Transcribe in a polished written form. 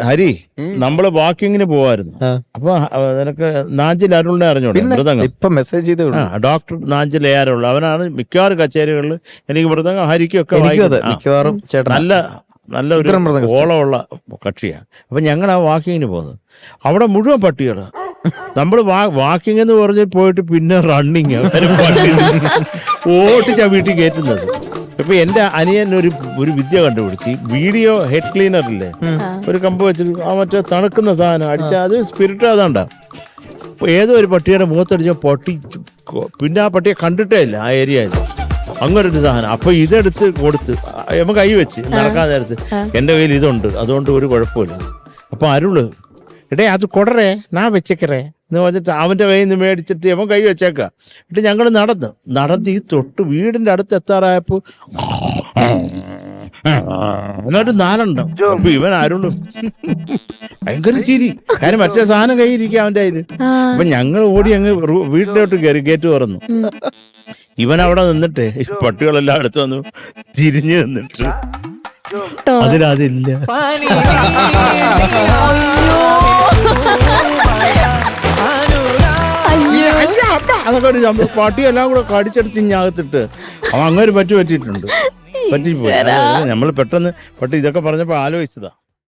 ഹരി, നമ്മള് വാക്കിങ്ങിന് പോവായിരുന്നു. അപ്പൊ നിനക്ക് നാഞ്ചിൽ അരുളിനെ അറിഞ്ഞോളൂ, മൃദംഗം. ഇപ്പൊ മെസ്സേജ് ചെയ്തേ ഉള്ളൂ. ഡോക്ടർ നാഞ്ചിൽ ഏറുള്ള അവനാണ് മിക്കവാറും കച്ചേരികളിൽ എനിക്ക് മൃദംഗം, ഹരിക്കൊക്കെ മിക്കവാറും നല്ല ഒരു ഓളമുള്ള കക്ഷിയാണ്. അപ്പൊ ഞങ്ങൾ ആ വാക്കിങ്ങിന് പോകുന്നത്, അവിടെ മുഴുവൻ പട്ടികളാണ്. നമ്മൾ വാക്കിംഗ് എന്ന് പറഞ്ഞ് പോയിട്ട് പിന്നെ റണ്ണിങ് ഓട്ടിച്ചാ വീട്ടിൽ കയറ്റുന്നത്. ഇപ്പൊ എന്റെ അനിയൻ ഒരു വിദ്യ കണ്ടുപിടിച്ച്, വീഡിയോ ഹെഡ് ക്ലീനർ ഇല്ലേ, ഒരു കമ്പ് വെച്ചിട്ട് ആ മറ്റേ തണുക്കുന്ന സാധനം അടിച്ചാൽ അത് സ്പിരിറ്റ് അതാണ്ട. ഏതോ ഒരു പട്ടിയുടെ മുഖത്തടിച്ച പൊട്ടി, പിന്നെ ആ പട്ടിയെ കണ്ടിട്ടേ ഇല്ല ആ ഏരിയയിൽ, അങ്ങനൊരു സാധനം. അപ്പൊ ഇതെടുത്ത് കൊടുത്ത് നമുക്ക് കൈ വെച്ച് നടക്കാൻ നേരത്ത് എൻ്റെ കയ്യിൽ ഇതുണ്ട്, അതുകൊണ്ട് ഒരു കുഴപ്പമില്ല. അപ്പൊ അരുള്, എടേ അത് കൊടറേ ഞാൻ വെച്ചേക്കറേ എന്ന് പറഞ്ഞിട്ട് അവൻ്റെ കയ്യിൽ നിന്ന് മേടിച്ചിട്ട് അവൻ കൈ വെച്ചേക്കാം. എന്നിട്ട് ഞങ്ങൾ നടന്ന് ഈ തൊട്ട് വീടിൻ്റെ അടുത്ത് എത്താറായപ്പോൾ എന്നിട്ട് 4 അപ്പൊ ഇവൻ അരുളും ഭയങ്കര ചിരി, കാര്യം മറ്റേ സാധനം കയ്യിരിക്കുക അവൻ്റെ കയ്യിൽ. അപ്പൊ ഞങ്ങൾ ഓടി അങ്ങ് വീട്ടിലോട്ട് കയറി, ഗേറ്റ് തുറന്നു. ഇവൻ അവിടെ നിന്നിട്ട് പട്ടികളെല്ലാം അടുത്ത് വന്നു തിരിഞ്ഞു നിന്നിട്ട് അതിലില്ല. അതൊക്കെ ഒരു പട്ടിയെല്ലാം കൂടെ കടിച്ചെടുത്ത് ഇഞ്ഞകത്തിട്ട് അവൻ അങ്ങനെ പറ്റിയിട്ടുണ്ട്. പറ്റിപ്പോയി. നമ്മൾ പെട്ടെന്ന് പട്ടി ഇതൊക്കെ പറഞ്ഞപ്പോ ആലോചിച്ചതാ.